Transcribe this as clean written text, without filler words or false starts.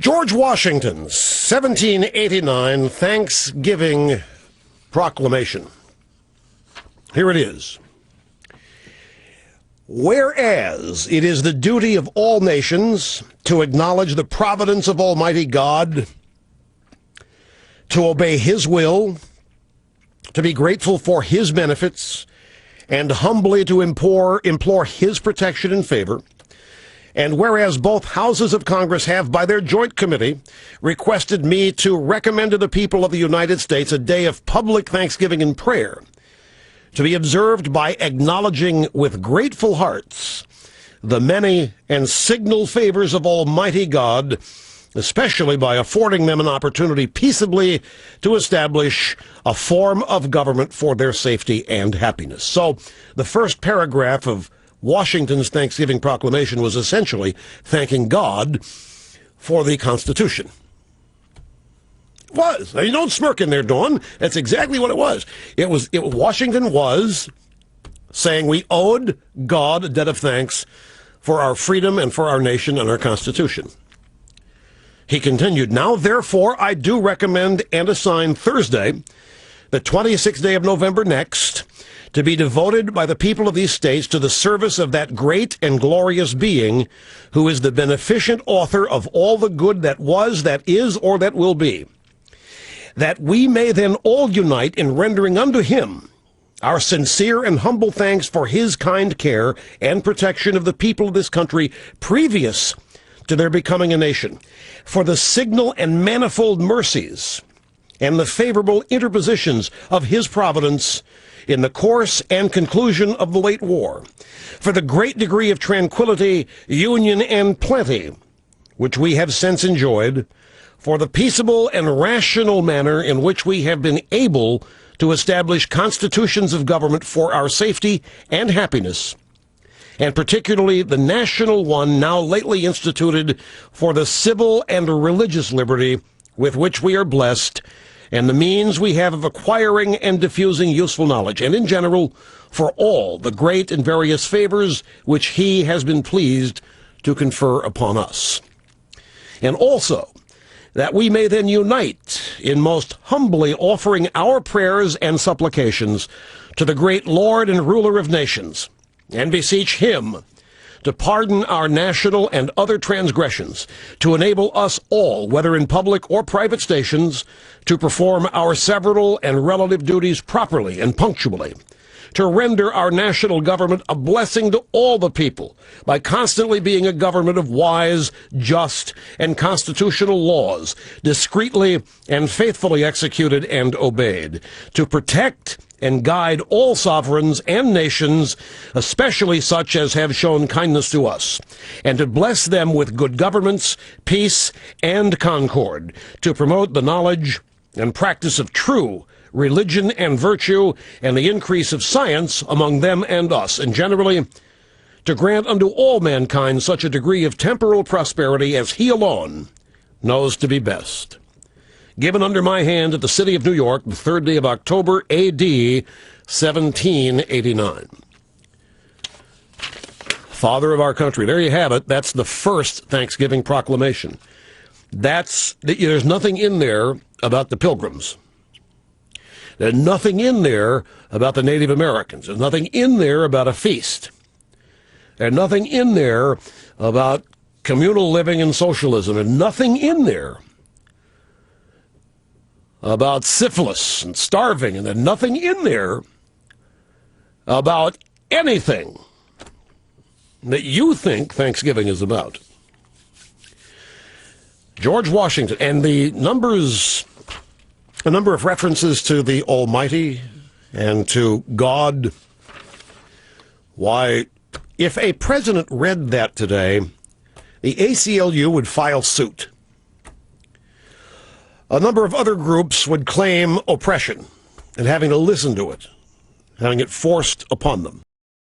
George Washington's 1789 Thanksgiving Proclamation. Here it is. Whereas it is the duty of all nations to acknowledge the providence of Almighty God, to obey His will, to be grateful for His benefits, and humbly to implore His protection and favor, and whereas both houses of Congress have, by their joint committee, requested me to recommend to the people of the United States a day of public thanksgiving and prayer, to be observed by acknowledging with grateful hearts the many and signal favors of Almighty God, especially by affording them an opportunity peaceably to establish a form of government for their safety and happiness. So the first paragraph of Washington's Thanksgiving Proclamation was essentially thanking God for the Constitution. It was. Now, you don't smirk in there, Dawn. That's exactly what it was. Washington was saying we owed God a debt of thanks for our freedom and for our nation and our Constitution. He continued, now, therefore, I do recommend and assign Thursday, the 26th day of November next, to be devoted by the people of these states to the service of that great and glorious being who is the beneficent author of all the good that was, that is, or that will be, that we may then all unite in rendering unto him our sincere and humble thanks for his kind care and protection of the people of this country previous to their becoming a nation, for the signal and manifold mercies and the favorable interpositions of his providence in the course and conclusion of the late war, for the great degree of tranquility, union, and plenty which we have since enjoyed, for the peaceable and rational manner in which we have been able to establish constitutions of government for our safety and happiness, and particularly the national one now lately instituted for the civil and religious liberty with which we are blessed, and the means we have of acquiring and diffusing useful knowledge, and in general, for all the great and various favors which he has been pleased to confer upon us. And also, that we may then unite in most humbly offering our prayers and supplications to the great Lord and ruler of nations, and beseech him to pardon our national and other transgressions, to enable us all, whether in public or private stations, to perform our several and relative duties properly and punctually, to render our national government a blessing to all the people by constantly being a government of wise, just, and constitutional laws, discreetly and faithfully executed and obeyed, to protect and guide all sovereigns and nations, especially such as have shown kindness to us, and to bless them with good governments, peace, and concord, to promote the knowledge and practice of true religion and virtue, and the increase of science among them and us, and generally to grant unto all mankind such a degree of temporal prosperity as he alone knows to be best. Given under my hand at the city of New York, the 3rd day of October, A.D. 1789. Father of our country. There you have it. That's the first Thanksgiving proclamation. There's nothing in there about the Pilgrims. There's nothing in there about the Native Americans. There's nothing in there about a feast. There's nothing in there about communal living and socialism. There's nothing in there about syphilis and starving, and there's nothing in there about anything that you think Thanksgiving is about. George Washington, and a number of references to the Almighty and to God. Why, if a president read that today, the ACLU would file suit. A number of other groups would claim oppression and having to listen to it, having it forced upon them.